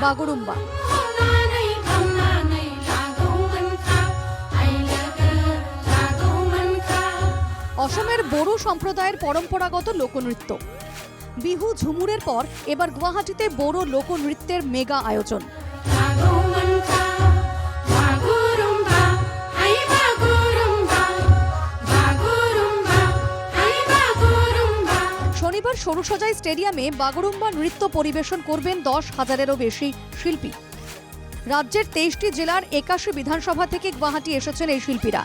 বাগরুম্বা। অসমের বড়ো সম্প্রদায়ের পরম্পরাগত লোকনৃত্য বিহু ঝুমুরের পর এবার গুয়াহাটিতে বড়ো লোকনৃত্যের মেগা আয়োজন। শনিবার সরুসজাই স্টেডিয়ামে বাগরুম্বা নৃত্য পরিবেশন করবেন 10,000-এরও বেশি শিল্পী। রাজ্যের 23টি জেলার 81 বিধানসভা থেকে গুয়াহাটি এসেছেন এই শিল্পীরা।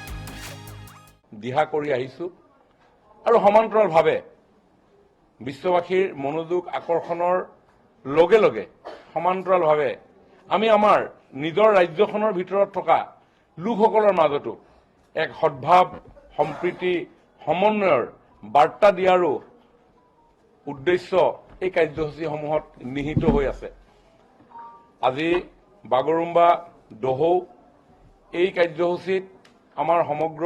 দিহা কৰি আহিছো আৰু সমান্তৰালভাৱে বিশ্ববাসীৰ মনোযোগ আকৰ্ষণৰ লগে লগে সমান্তৰালভাৱে আমি আমাৰ নিজৰ ৰাজ্যখনৰ ভিতৰত থকা লোকসকলৰ মাজতো এক সদ্ভাৱ সম্প্ৰীতি সমন্বয়ৰ বাৰ্তা দিয়াৰো উদ্দেশ্য এই কাৰ্যসূচীসমূহত নিহিত হৈ আছে। আজি বাগৰুম্বা দহৌ এই কাৰ্যসূচীত আমাৰ সমগ্ৰ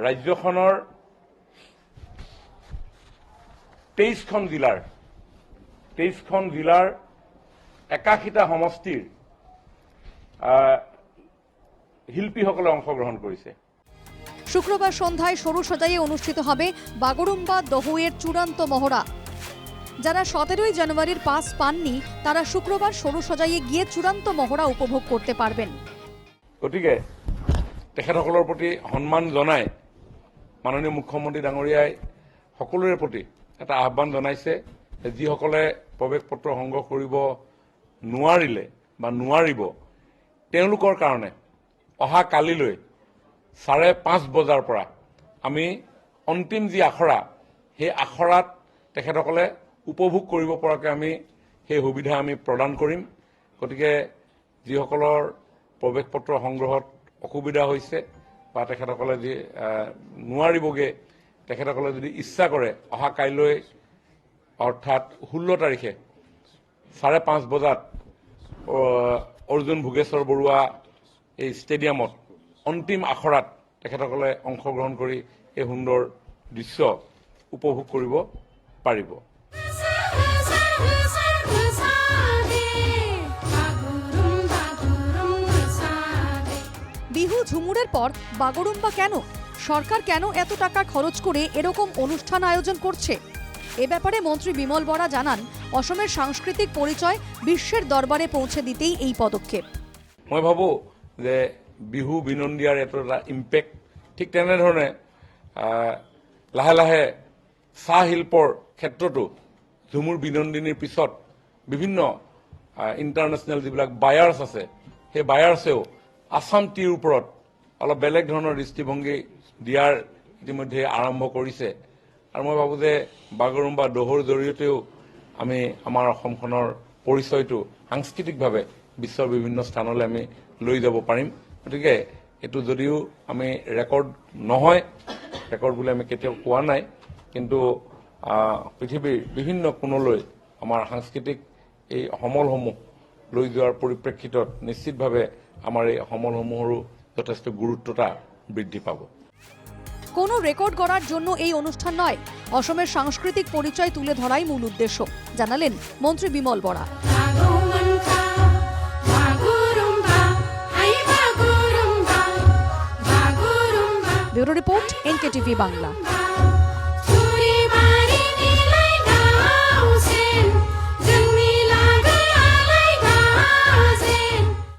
ৰাজ্যখনৰ 23খন জিলাৰ 81টা সমষ্টিৰ শিল্পীসকলে অংশগ্ৰহণ কৰিছে। শুক্রবার সন্ধ্যায় সরুসজাইয়ে অনুষ্ঠিত হবে বাগরুম্বা দহৌয়ের চূড়ান্ত মহড়া। যারা 17 জানুয়ারির পাস পাননি তারা শুক্রবার সরুসজাইয়ে গিয়ে চূড়ান্ত মহড়া উপভোগ করতে পারবেন। গতিকে তেখেতসকলৰ প্ৰতি সন্মান জনাই মাননীয় মুখ্যমন্ত্ৰী ডাঙৰীয়াই সকলোৰে প্ৰতি এটা আহ্বান জনাইছে, যিসকলে প্ৰৱেশ পত্ৰ সংগ্ৰহ কৰিব নোৱাৰিলে বা নোৱাৰিব তেওঁলোকৰ কাৰণে অহা কালিলৈ 5:30 বজাৰ পৰা আমি অন্তিম যি আখৰা সেই আখৰাত তেখেতসকলে উপভোগ কৰিব পৰাকৈ আমি সেই সুবিধা আমি প্ৰদান কৰিম। গতিকে যিসকলৰ প্ৰৱেশ পত্ৰ সংগ্ৰহত অসুবিধা হৈছে বা তেখেতসকলে যি নোৱাৰিবগে তেখেতসকলে যদি ইচ্ছা কৰে অহা কাইলৈ অৰ্থাৎ 16 তাৰিখে 5:30 বজাত অৰ্জুন ভোগেশ্বৰ বৰুৱা এই ষ্টেডিয়ামত অন্তিম আখৰাত তেখেতসকলে অংশগ্ৰহণ কৰি এই সুন্দৰ দৃশ্য উপভোগ কৰিব পাৰিব। বিহু ঝুমুরের পর বাগরুম্বা কেন? সরকার কেন এত টাকা খরচ করে এরকম অনুষ্ঠান আয়োজন করছে? এ ব্যাপারে মন্ত্রী বিমল বরা জানান, অসমের সাংস্কৃতিক পরিচয় বিশ্বের দরবারে পৌঁছে দিতেই এই পদক্ষেপ। মই ভাবো যে বিহু বিনন্দিয়াৰ এটা ইম্পেক্ট ঠিক তেনেধৰণে লাহে লাহে চাহ শিল্পৰ ক্ষেত্ৰতো ঝুমুৰ বিনন্দিনীৰ পিছত বিভিন্ন ইণ্টাৰনেশ্যনেল যিবিলাক বায়াৰ্ছ আছে সেই বায়াৰ্ছেও আসাম টিৰ ওপৰত অলপ বেলেগ ধৰণৰ দৃষ্টিভংগী দিয়াৰ ইতিমধ্যে আৰম্ভ কৰিছে। আৰু মই ভাবো যে বাগৰুম্বা দহৌৰ জৰিয়তেও আমি আমাৰ অসমখনৰ পৰিচয়টো সাংস্কৃতিকভাৱে বিশ্বৰ বিভিন্ন স্থানলৈ আমি লৈ যাব পাৰিম। গতিকে এইটো যদিও আমি ৰেকৰ্ড নহয়, ৰেকৰ্ড বুলি আমি কেতিয়াও কোৱা নাই, কিন্তু পৃথিৱীৰ বিভিন্ন কোণলৈ আমাৰ সাংস্কৃতিক এই সমলসমূহ লৈ যোৱাৰ পৰিপ্ৰেক্ষিতত নিশ্চিতভাৱে আমাৰ এই সমলসমূহৰো যথেষ্ট গুৰুত্বতা বৃদ্ধি পাব। কোনো রেকর্ড করার জন্য এই অনুষ্ঠান নয়, অসমের সাংস্কৃতিক পরিচয় তুলে ধরাই মূল উদ্দেশ্য, জানালেন মন্ত্রী Bimal Bora. Bureau report, NKTV Bangla.